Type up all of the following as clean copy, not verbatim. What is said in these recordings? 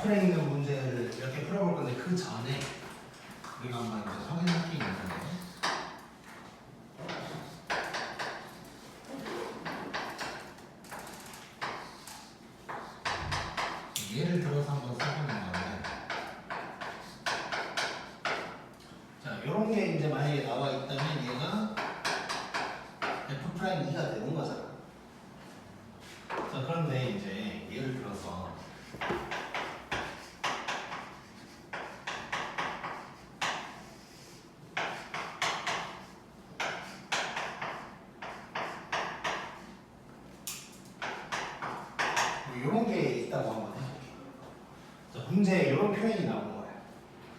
앞에 있는 문제를 이렇게 풀어볼 건데 그 전에 우리가 한번 이제 확인할 게 있는데 예를 들어서 한번 써보는 건데 자, 요런 게 이제 만약에 나와 있다면 얘가 F'2가 되는 거잖아. 자, 그런데 이제 예를 들어서 이런 게 있다고 한번 해볼게요. 자, 문제에 이런 표현이 나온 거예요.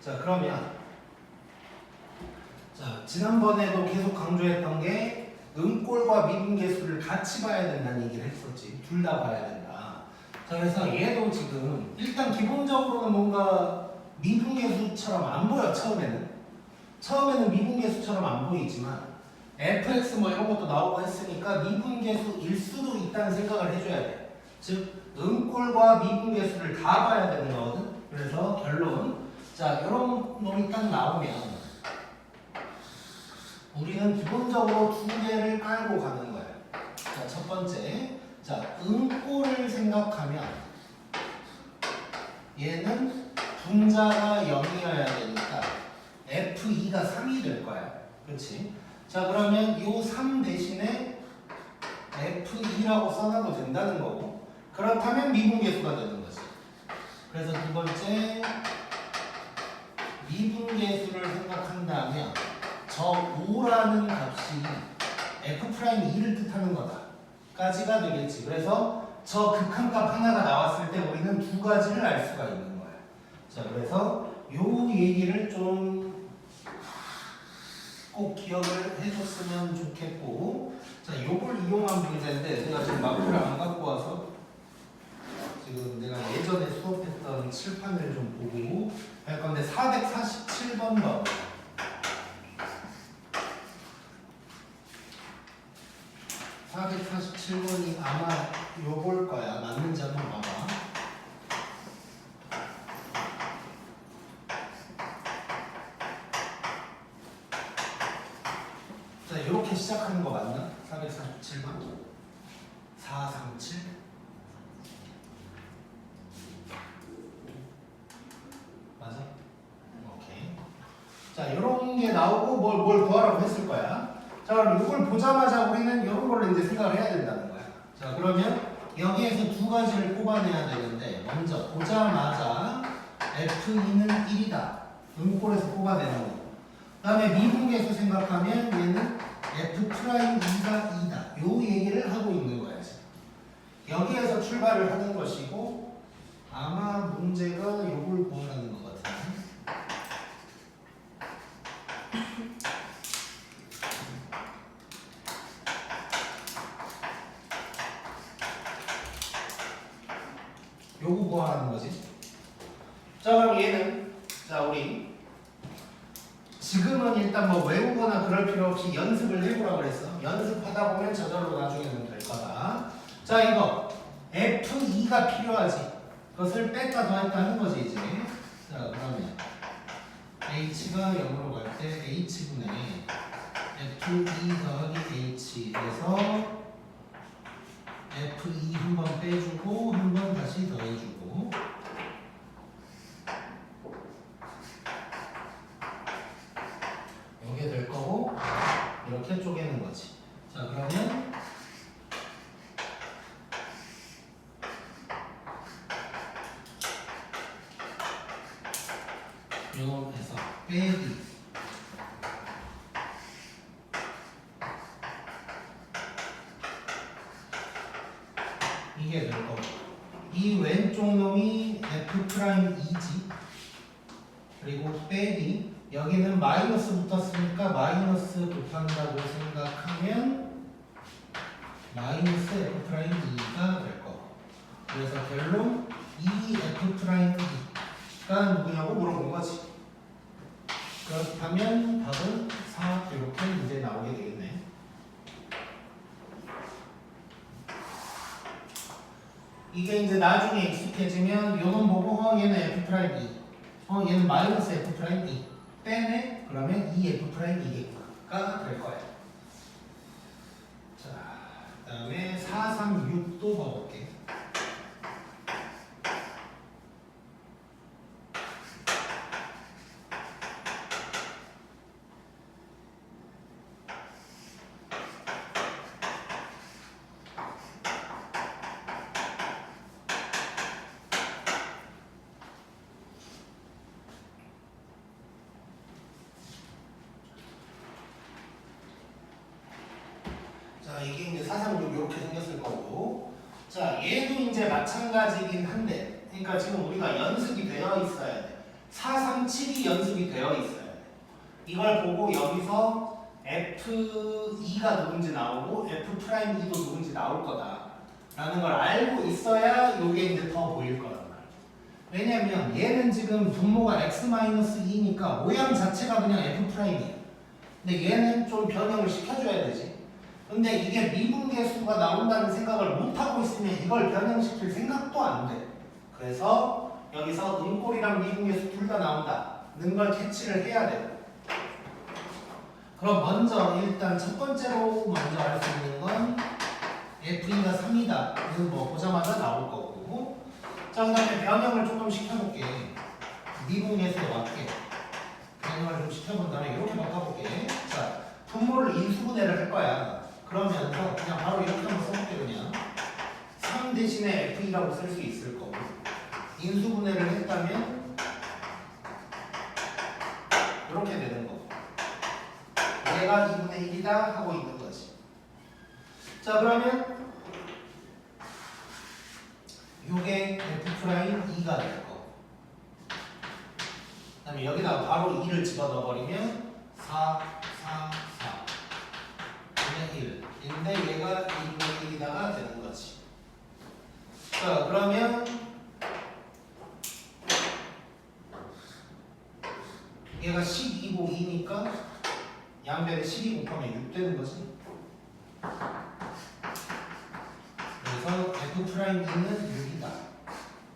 자, 그러면 자, 지난번에도 계속 강조했던 게 음꼴과 미분계수를 같이 봐야 된다는 얘기를 했었지. 둘 다 봐야 된다. 자, 그래서 얘도 지금 일단 기본적으로는 뭔가 미분계수처럼 안 보여. 처음에는 미분계수처럼 안 보이지만 fx 뭐 이런 것도 나오고 했으니까 미분계수일 수도 있다는 생각을 해줘야 돼. 즉 음꼴과 미분계수를 다 봐야 되는 거거든. 그래서 결론 자, 이런 놈이 딱 나오면 우리는 기본적으로 두 개를 깔고 가는 거예요. 자, 첫 번째. 자, 음꼴을 생각하면 얘는 분자가 0이어야 되니까 F2가 3이 될 거야. 그렇지? 자, 그러면 이 3 대신에 F2라고 써놔도 된다는 거고 그렇다면 미분계수가 되는 거지. 그래서 두 번째 미분계수를 생각한다면 저 5라는 값이 F'2를 뜻하는 거다 까지가 되겠지. 그래서 저 극한값 하나가 나왔을 때 우리는 두 가지를 알 수가 있는 거야. 자, 그래서 요 얘기를 좀 꼭 기억을 해줬으면 좋겠고 자, 요걸 이용한 문제인데 제가 지금 마크를 안 갖고 와서 지금 내가 예전에 수업했던 칠판을 좀 보고 할 건데 447번 봐. 447번이 아마 요걸 거야. 맞는지 한번 봐봐. 자, 이렇게 시작하는 거 맞나? 447번 437 맞아? 오케이. 자, 이런 게 나오고 뭘 구하라고 했을 거야. 자, 그럼 이걸 보자마자 우리는 이런 걸로 이제 생각을 해야 된다는 거야. 자, 그러면 여기에서 두 가지를 뽑아내야 되는데 먼저 보자마자 F2는 1이다. 음꼴에서 뽑아내는 거. 그 다음에 미분계수 생각하면 얘는 F'2가 2다. 요 얘기를 하고 있는 거야. 지금. 여기에서 출발을 하는 것이고 아마 문제가 요걸 구하라는 것 같아요. 요거 구하라는 거지. 자, 그럼 얘는 자, 우리 지금은 일단 뭐 외우거나 그럴 필요 없이 연습을 해보라고 그랬어. 연습하다 보면 저절로 나중에는 될 거다. 자, 이거 F2가 필요하지. 그것을 뺐다 더했다 하는 거지 이제. 자, 그러면 H가 0으로 갈 때 H분의 F2 더하기 H 해서 F2 한 번 빼주고 한 번 다시 더해주고 이게 될 거고 이렇게 쪼개는 거지. 자, 그러면 요에서 빼기 이게 될 거고 이 왼쪽 놈이 F'2지. 그리고 빼기 여기는 마이너스 붙었으니까 마이너스 곱한다고 생각하면 마이너스 F'2가 될 거고 그래서 결론 이 F'2가 누구냐고 물어본 거지. 그렇다면 답은 4 이렇게 이제 나오게 되겠네. 이게 이제 나중에 익숙해지면 요놈 보고 얘는 F 프라임 E, 얘는 마이너스 F 프라임 E 빼네? 그러면 E F 프라임 E가 될 거예요. 자, 그다음에 436도 봐볼게. 자, 이게 이제 436 이렇게 생겼을 거고, 자, 얘도 이제 마찬가지긴 한데, 그러니까 지금 우리가 연습이 되어 있어야 돼. 437이 연습이 되어 있어야 돼. 이걸 보고 여기서 F2가 누군지 나오고 F 프라임 2도 누군지 나올 거다라는 걸 알고 있어야 이게 이제 더 보일 거란 말이야. 왜냐면 얘는 지금 분모가 x-2니까 모양 자체가 그냥 F 프라임이야. 근데 얘는 좀 변형을 시켜줘야 되지. 근데 이게 미분계수가 나온다는 생각을 못하고 있으면 이걸 변형시킬 생각도 안 돼. 그래서 여기서 음꼴이랑 미분계수 둘 다 나온다는 걸 캐치를 해야 돼. 그럼 먼저 일단 첫 번째로 먼저 알 수 있는 건 F2가 3이다. 이건 뭐 보자마자 나올 거고. 자, 그 다음에 변형을 조금 시켜볼게. 미분계수에 맞게 변형을 좀 시켜본 다음에 이렇게 바꿔볼게. 자, 분모를 인수분해를 할 거야. 그러면서 그냥 바로 이렇게 한번 써볼게. 그냥 3 대신에 F2라고 쓸 수 있을 거고, 인수분해를 했다면 이렇게 되는 거고, 얘가 2분의 1이다 하고 있는 거지. 자, 그러면 요게 F'2가 될 거고, 그 다음에 여기다가 바로 2를 집어넣어 버리면 4, 4, 4 분의 1인데 얘가 2분의 1이다가 되는 거지. 자, 그러면 얘가 12고 2니까 양변에 12 곱하면 6 되는 거지. 그래서 F'2는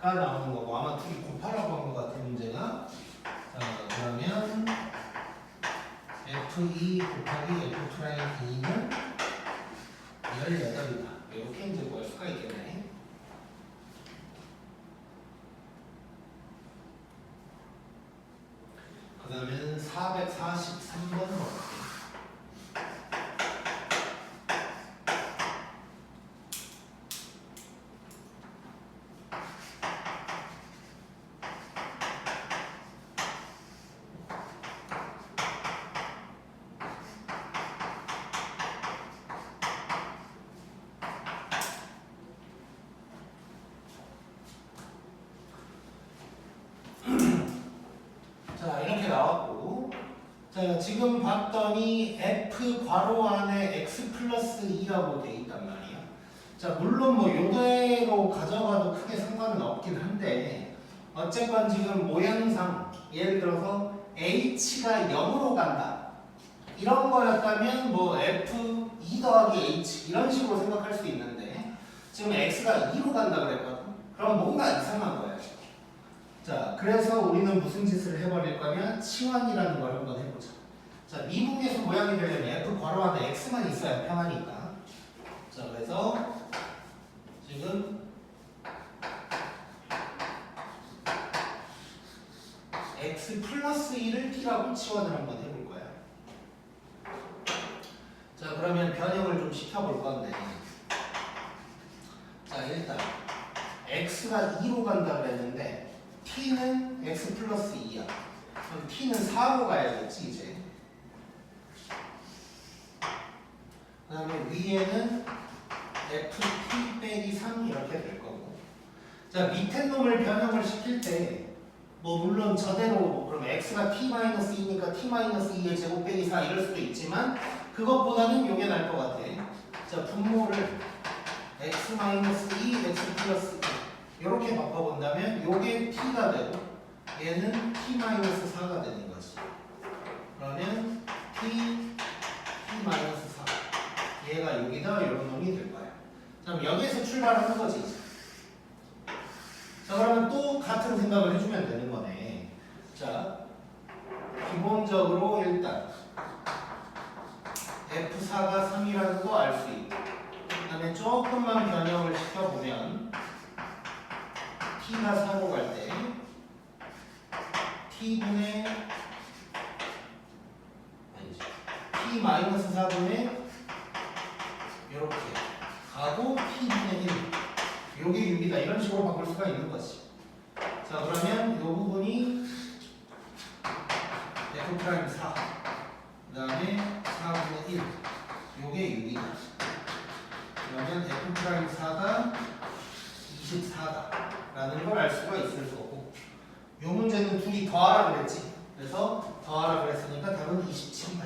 6이다가 나오는 거고, 아마 둘이 곱하라고 한 것 같은 문제가. 자, 그러면 F2 곱하기 F'2는 18이다. 이렇게 이제 구할 수가 있겠네. 그 다음에 443번으로 자, 이렇게 나왔고, 자, 지금 봤더니 F 괄호 안에 X 플러스 2라고 돼 있단 말이야. 자, 물론 뭐 요대로 가져가도 크게 상관은 없긴 한데, 어쨌건 지금 모양상 예를 들어서 H가 0으로 간다 이런 거였다면 뭐 F2 더하기 H 이런 식으로 생각할 수 있는데, 지금 X가 2로 간다 그랬거든. 그럼 뭔가 이상한 거야. 자, 그래서 우리는 무슨 짓을 해버릴 거냐? 치환이라는 걸 한번 해보자. 자, 미분계수 모양이 되려면 F 괄호 안에 X만 있어야 편하니까. 자, 그래서 지금 X 플러스 1을 T라고 치환을 한번 해볼 거야. 자, 그러면 변형을 좀 시켜볼 건데, 자, 일단 X가 2로 간다 그랬는데 T는 X 플러스 2야. 그럼 T는 4로 가야겠지 이제. 그 다음에 위에는 FT 빼기 3 이렇게 될 거고. 자, 밑에 놈을 변형을 시킬 때 뭐 물론 저대로 그럼 X가 T-2니까 T-2의 제곱 빼기 4 이럴 수도 있지만, 그것보다는 요게 나을 것 같아. 자, 분모를 X-2, X 플러스 2 이렇게 바꿔본다면 요게 T가 되고 얘는 T-4가 되는 거지. 그러면 T-4 얘가 여기다 이런 놈이 될 거야. 그럼 여기에서 출발하는 거지. 같은 생각을 해주면 되는 거네. 자, 기본적으로 일단 F4가 3이라는 거 알 수 있고, 그 다음에 조금만 변형을 시켜보면 T가 4로 갈 때 T분의 아니지 T-4분의 이렇게 가고 T분의 1 요게 6이다 이런 식으로 바꿀 수가 있는 거지. 자 그러면 요 부분이 F'4 그 다음에 4분의 1 요게 6이다. 그러면 F'4가 24다 라는 걸 알 수가 있을 거고, 요 문제는 둘이 더하라 그랬지. 그래서 더하라 그랬으니까 답은 27이다.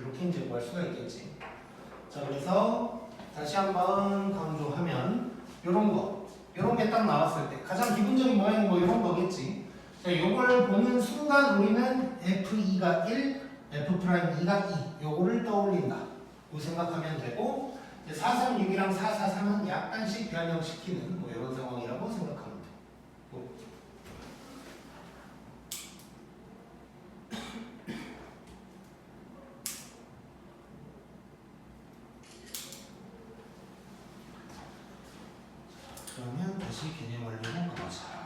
이렇게 이제 구할 수가 있겠지. 자 그래서 다시 한번 강조하면 요런 게 딱 나왔을 때 가장 기본적인 모양이 뭐 이런 거겠지. 자 요걸 보는 순간 우리는 F2가 1, F'2가 2 요거를 떠올린다 고 생각하면 되고, 436이랑 443은 약간씩 변형시키는 뭐 이런 상황이라고 생각하면 돼. 그러면 다시 개념 원리로 가보자.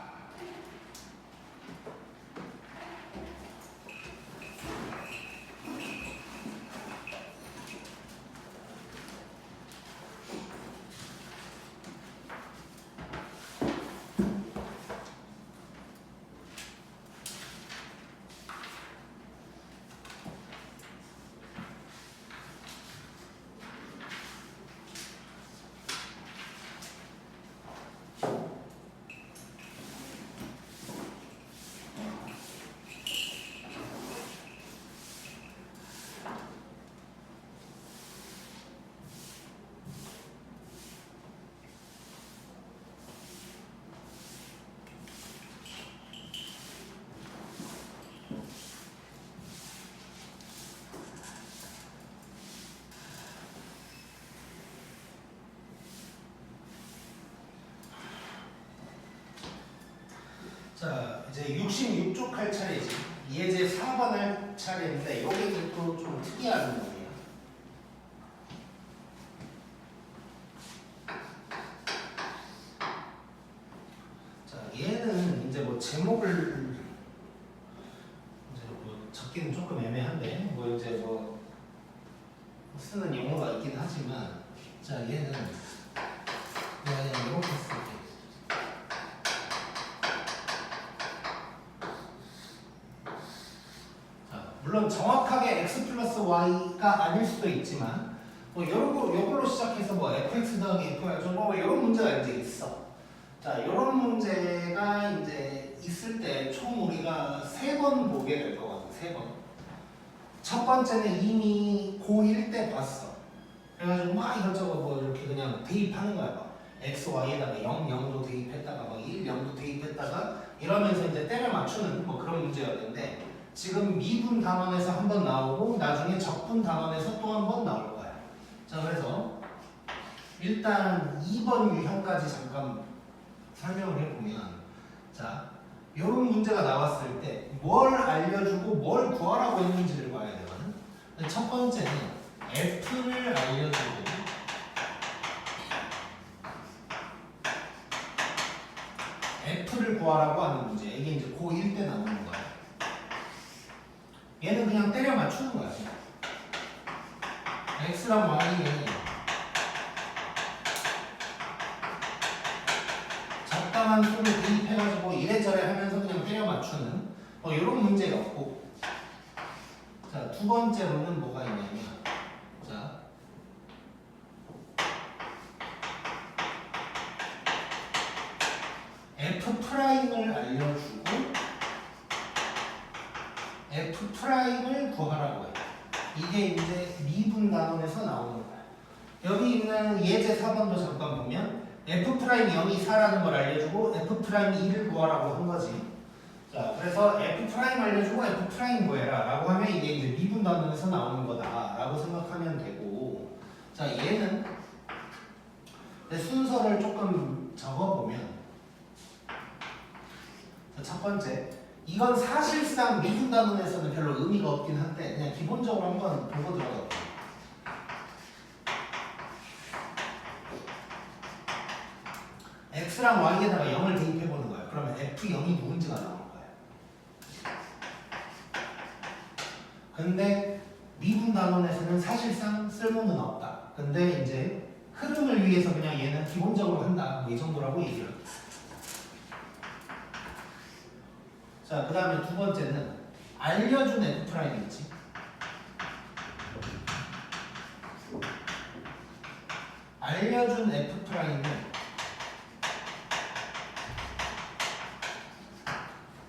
자, 이제 66쪽 할 차례지. 예제 4번 할 차례인데 여기도 또 좀 특이한 거예요. 자, 얘는 이제 뭐 제목을 이제 뭐 적기는 조금 애매한데 뭐 이제 뭐 쓰는 용어가 있긴 하지만, 자 얘는 그냥 이렇게 쓸게. 물론 정확하게 x 플러스 y가 아닐 수도 있지만 뭐 요걸로 시작해서 뭐 fx 더하기 fy 뭐 이런 문제가 이제 있어. 자, 이런 문제가 이제 있을 때 총 우리가 3번 보게 될 것 같아. 3번. 첫 번째는 이미 고1 때 봤어. 그래가지고 막 이것저것 뭐 이렇게 그냥 대입하는 거야. 막 x, y에다가 0, 0도 대입했다가 막 1, 0도 대입했다가 이러면서 이제 때려 맞추는 뭐 그런 문제였는데, 지금 미분 단원에서 한 번 나오고 나중에 적분 단원에서 또 한 번 나올 거야. 자 그래서 일단 2번 유형까지 잠깐 설명을 해보면, 자 이런 문제가 나왔을 때 뭘 알려주고 뭘 구하라고 했는지를 봐야 되거든. 첫 번째는 f를 알려주고 f를 구하라고 하는 문제. 이게 이제 고1 때 나오는 거야. 얘는 그냥 때려 맞추는 거야. x랑 y는 적당한 수를 대입해가지고 이래저래 하면서 그냥 때려 맞추는 뭐 이런 문제였고, 자, 두 번째로는 뭐가 있냐면, 자, F'을 알려주고 F'을 구하라고 해. 이게 이제 미분 단원에서 나오는 거야. 여기 있는 예제 4번도 잠깐 보면 F'0이 4라는 걸 알려주고 F'이 2를 구하라고 한 거지. 자, 그래서 F' 알려주고 F' 구해라 라고 하면 이게 이제 미분 단원에서 나오는 거다 라고 생각하면 되고, 자, 얘는 내 순서를 조금 적어보면, 첫 번째, 이건 사실상 미분 단원에서는 별로 의미가 없긴 한데 그냥 기본적으로 한번 보고 들어갈게요. x랑 y에다가 0을 대입해보는 거예요. 그러면 f0이 누군지가 나올 거예요. 근데 미분 단원에서는 사실상 쓸모는 없다. 근데 이제 흐름을 위해서 그냥 얘는 기본적으로 한다. 뭐 이 정도라고 얘기를 합니다. 자, 그 다음에 두 번째는 알려준 F'이 있지. 알려준 F'는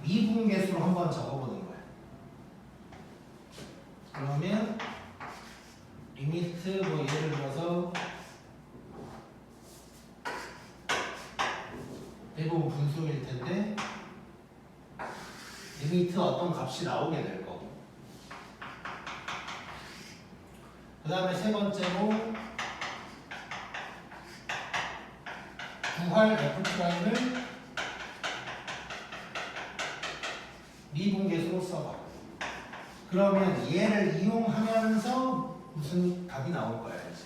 미분계수로 한번 적어보는 거예요. 그러면 리미트 뭐 예를 들어서 대부분 분수일 텐데 리미트 어떤 값이 나오게 될 거고, 그 다음에 세 번째로 구할 F'을 미분계수로 써봐. 그러면 얘를 이용하면서 무슨 답이 나올 거야 이제.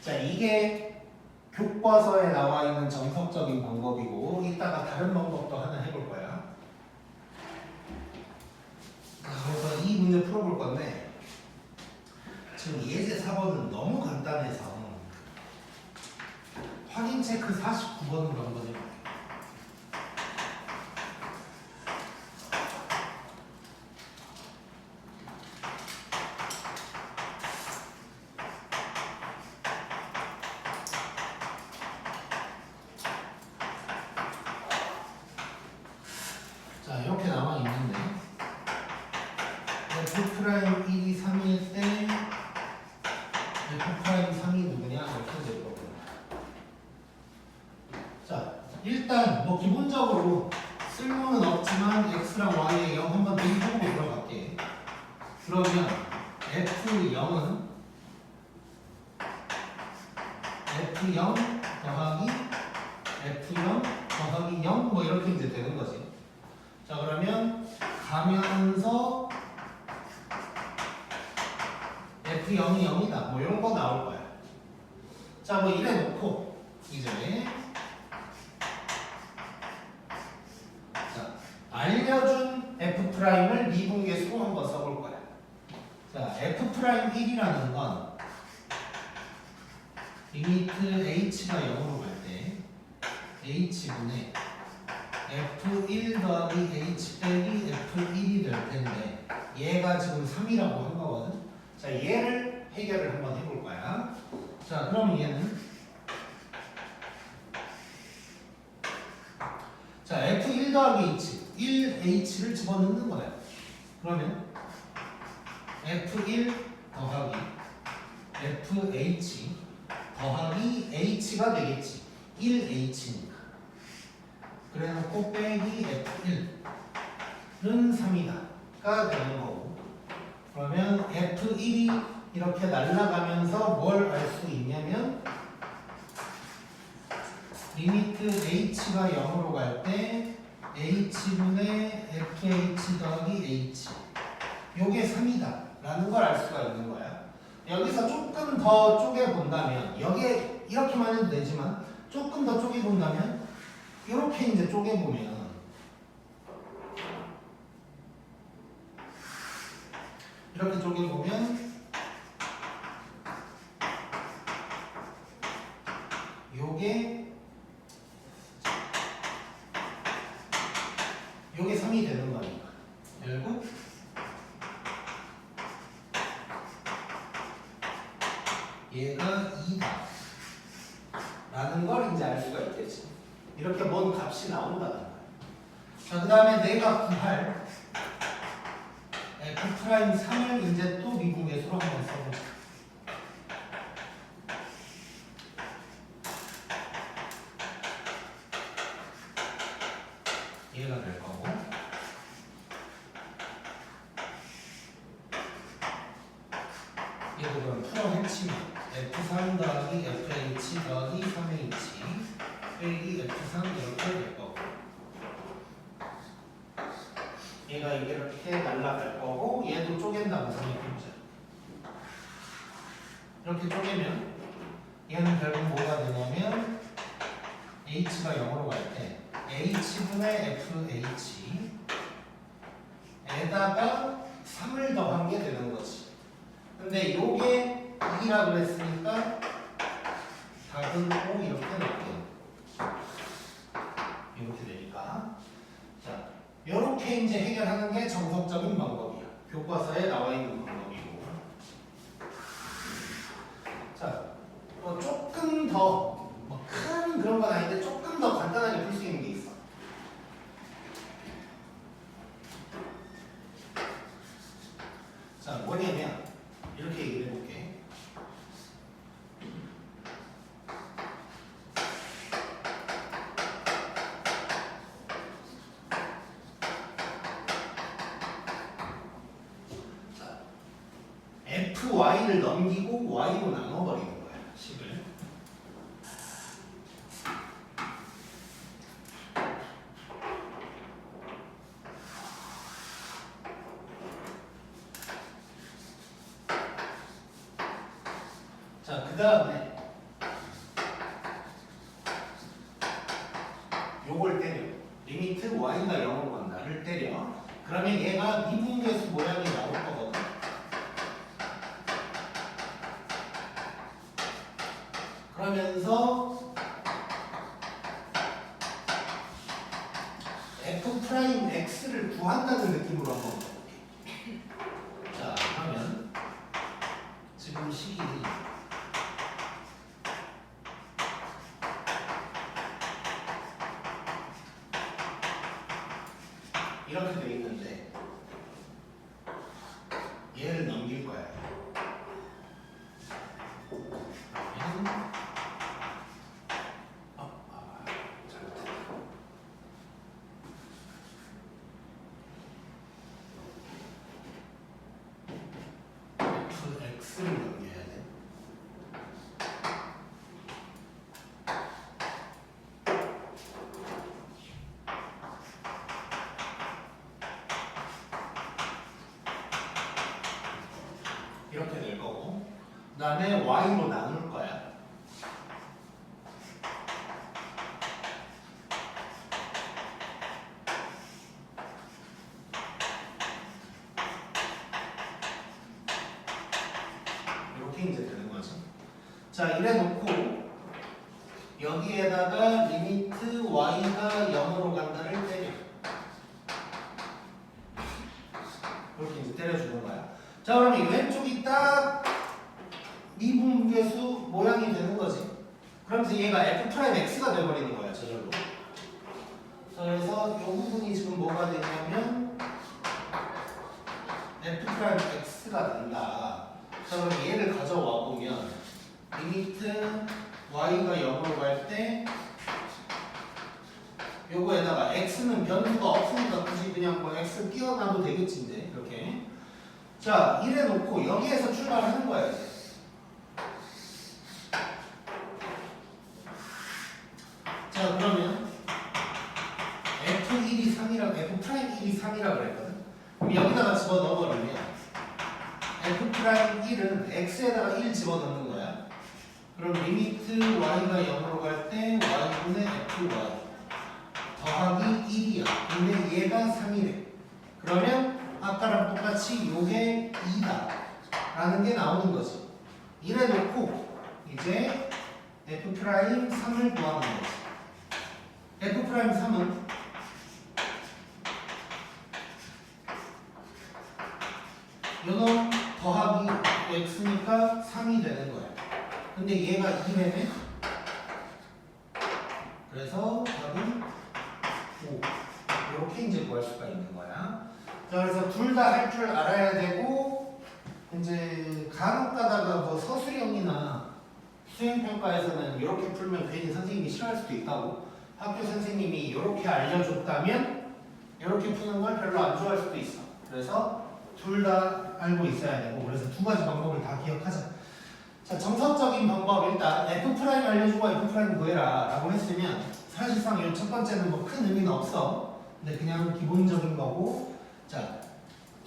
자, 이게 교과서에 나와 있는 정석적인 방법이고 이따가 다른 방법도 하나 해볼 거야. 그래서 이 문제 풀어볼 건데 지금 예제 4번은 너무 간단해서 확인 체크 49번으로 한번 해볼게요. 자, 이렇게 나와 있는데 F'1이 3일 때 F'3이 누구냐? 이렇게 이제 물어보는 거야. 자, 일단 뭐 기본적으로 쓸모는 없지만 X랑 Y에 0 한번 대입해보고 들어갈게. 그러면 F0은 F0 더하기 F0 더하기 0 뭐 이렇게 이제 되는 거지. 자, 그러면 가면서 F0이 0이다. 뭐 이런 거 나올 거야. 자, 뭐 이래 놓고 이제 자, 알려준 F'을 미분계수로 한번 써볼 거야. 자, F'1이라는 건 리미트 H가 0으로 갈 때 H분의 F1 더하기 H 빼기 F1이 될 텐데 얘가 지금 3이라고 한 거거든. 자, 얘를 해결을 한번 해볼 거야. 자, 그럼 얘는 자, F1 더하기 H 1H를 집어넣는 거야. 그러면 F1 더하기 FH 더하기 H가 되겠지. 1H니까. 그래놓고 빼기 F1은 3이다가 되는 거고, 그러면 F1이 이렇게 날아가면서 뭘 알 수 있냐면 리미트 H가 0으로 갈 때 H분의 FH 더하기 H 요게 3이다 라는 걸 알 수가 있는 거야. 여기서 조금 더 쪼개본다면 여기에 이렇게만 해도 되지만 조금 더 쪼개본다면 이렇게 이제 쪼개보면 이렇게 쪼개보면 요게 3이 되는 거니까 결국 얘가 2다 라는 걸 이제 알 수가 있겠지. 이렇게 뭔 값이 나온다는 거야. 자, 그 다음에 내가 구할 F'3을 이제 또 미분계수로 한번 써보자. 얘가 될 거고, 얘도 그럼 풀어 헤치면 F3 더하기 FH 더하기 3H 빼기 F3 이렇게 될 거고, 얘가 이렇게 날아갈 거고 얘도 쪼갠다는 선생님이죠. 이렇게 쪼개면 얘는 결국 뭐가 되냐면 h가 0으로 갈 때 h분의 fh 에다가 3을 더한 게 되는 거지. 근데 요게 2라 그랬으니까 답은 O 이렇게 넣을게요. 이렇게 되니까. 자, 요렇게 이제 해결하는 게 정석적인 방법이야. 교과서에 나와 있는 방법이고. 자, 조금 더 큰 그런 건 아닌데 조금 더 간단하게 풀 수 있는 게 있어. 자, 뭐냐면 이렇게 얘기를 해볼게. 자, fy를 넘기고 y로 나눠버리는 거야, 식을. 자, 그 다음에 요걸 때려. 리미트 y가 0으로 간다를 때려. 그러면 얘가 미분계수 모양이 나올 거거든. 그러면서 f'x를 구한다는 느낌으로 한번 볼게. 자, 그러면 지금 식이 이렇게 돼 있는데 얘를 넘길 거야. 얘는 잘못했다. fx를 넘겨야 돼. 이렇게 될 거고, 그 다음에 y로 나눌 거야. 이렇게 이제 되는 거지. 자, 이래 놓고 여기에다가 리미트 y가 0으로 간다를 때려. 이렇게 이제 때려주는 거야. 자, 그럼 이 왼쪽이 딱 미분계수 모양이 되는 거지. 그러면서 얘가 f'x가 돼버리는 거야, 저절로. 자, 그래서 이 부분이 지금 뭐가 되냐면 f'x가 된다. 자, 그럼 얘를 가져와 보면 리미트 y가 0으로 갈 때 요거에다가 x는 변수가 없으니까 굳이 그냥 뭐 x 끼워놔도 되겠지 이제 이렇게. 자, 이래 놓고 여기에서 출발하는 거야 이제. 자, 그러면 f1이 3이라 f'1이 3이라 그랬거든. 그럼 여기다가 집어 넣어버리면 f'1은 x에다가 1 집어 넣는 거야. 그럼 리미트 y가 0으로 갈 때 y분의 fy 더하기 1이야. 근데 얘가 3이래. 그러면 아까랑 똑같이 요게 2다 라는 게 나오는 거지. 이래 놓고 이제 f'3을 구하는 거지. f'3은 요놈 더하기 x니까 3이 되는 거야. 근데 얘가 2래네. 그래서 답은 5. 이렇게 이제 구할 수가 있는 거야. 자, 그래서 둘 다 할 줄 알아야 되고, 이제 간혹 가다가 뭐 서술형이나 수행평가에서는 이렇게 풀면 괜히 선생님이 싫어할 수도 있다고. 학교 선생님이 이렇게 알려줬다면 이렇게 푸는 걸 별로 안 좋아할 수도 있어. 그래서 둘 다 알고 있어야 되고, 그래서 두 가지 방법을 다 기억하자. 자, 정석적인 방법 일단 f' 알려주고 f' 구해라 라고 했으면 사실상 이 첫 번째는 뭐 큰 의미는 없어. 근데 그냥 기본적인 거고, 자,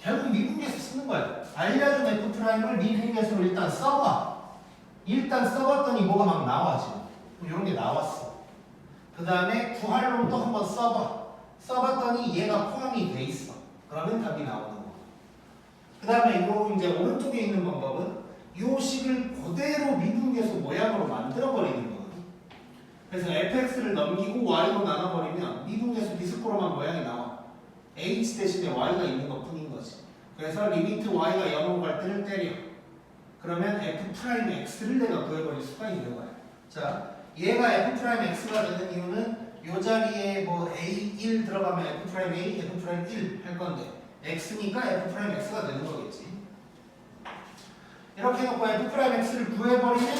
결국 미분계수 쓰는 거야. 알려준 F'을 미분계수로 일단 써봐. 일단 써봤더니 뭐가 막 나와 지금. 이런 게 나왔어. 그 다음에 구할 놈도 한번 써봐. 써봤더니 얘가 포함이 돼 있어. 그러면 답이 나오는 거. 그 다음에 요 이제 오른쪽에 있는 방법은 요 식을 그대로 미분계수 모양으로 만들어 버리는 거거든. 그래서 fx를 넘기고 y로 나눠버리면 미분계수 비스코로만 모양이 나와. h 대신에 y가 있는 것 뿐인 거지. 그래서 리미트 y가 0으로 갈 때를 때려. 그러면 f'x를 내가 구해버릴 수가 있는 거야. 자, 얘가 f'x가 되는 이유는 이 자리에 뭐 a1 들어가면 f'a, f'1 할 건데 x니까 f'x가 되는 거겠지. 이렇게 해놓고 f'x를 구해버리면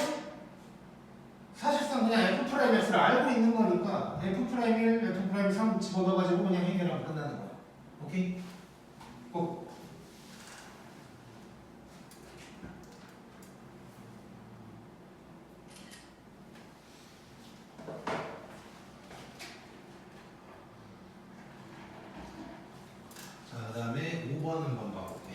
사실상 그냥 f'x를 알고 있는 거니까 f'1, f'3 집어넣어가지고 그냥 해결하면 끝나는 거야. 오케이? 고! 자, 그 다음에 5번 한번 봐볼게.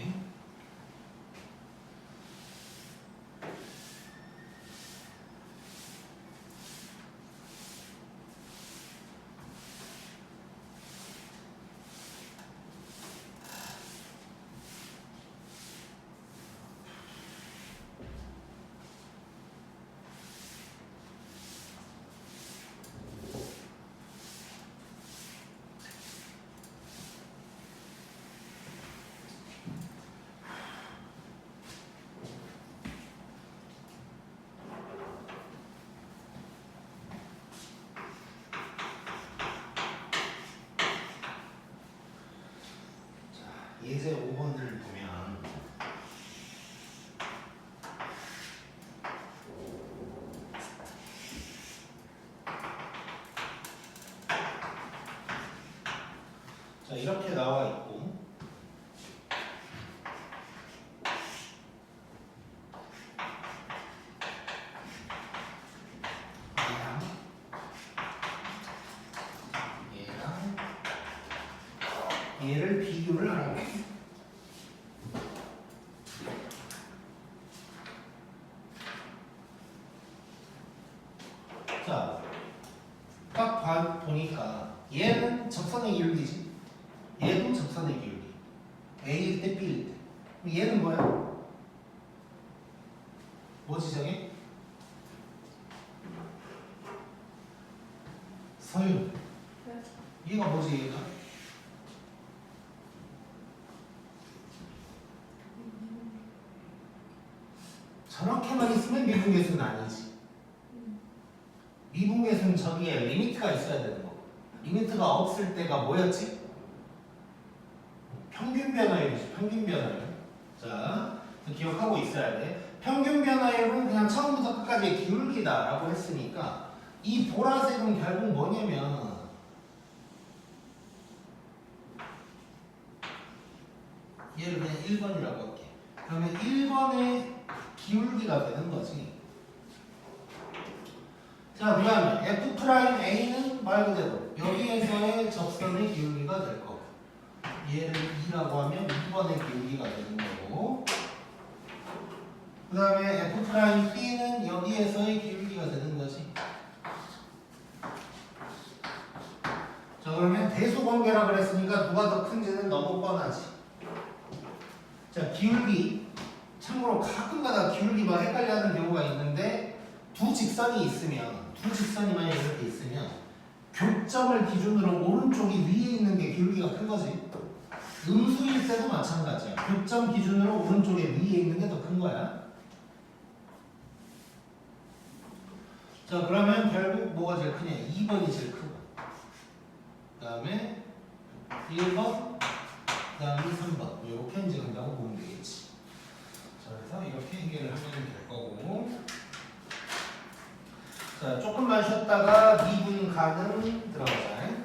예제 5번을 보면 자, 이렇게 나와 있고 얘를 비교를 하라고 했어. 자, 딱 보니까 얘는 접선의 기울기지. 얘도 접선의 기울기. A일 때 B일 때. 그럼 얘는 뭐야? 뭐지 저게? 서유. 얘가 뭐지 얘가? 저렇게만 있으면 미분계수는 아니지. 미분계수는 저기에 리미트가 있어야 되는 거고. 리미트가 없을 때가 뭐였지? 평균 변화율이지. 평균 변화율. 자, 기억하고 있어야 돼. 평균 변화율은 그냥 처음부터 끝까지 기울기다라고 했으니까 이 보라색은 결국 뭐냐면 얘를 그냥 1번이라고 할게. 그러면 1번의 기울기가 되는 거지. 자, 그 다음에 F'A는 말 그대로 여기에서의 접선의 기울기가 될 거고 얘를 2라고 하면 2번의 기울기가 되는 거고 그 다음에 F'B는 여기에서의 기울기가 되는 거지. 자, 그러면 대소관계라 그랬으니까 누가 더 큰지는 너무 뻔하지. 자, 기울기 참고로 가끔가다 기울기가 헷갈려하는 경우가 있는데 두 직선이 만약 이렇게 있으면 교점을 기준으로 오른쪽이 위에 있는 게 기울기가 큰 거지. 음수일 때도 마찬가지야. 교점 기준으로 오른쪽에 위에 있는 게 더 큰 거야. 자, 그러면 결국 뭐가 제일 크냐? 2번이 제일 크고 그 다음에 1번 그 다음에 3번 이렇게 이제 간다고 보면 되겠지. 자, 그래서 이렇게 해결을 하면 될 거고 자, 조금만 쉬었다가 미분 가능 들어가자.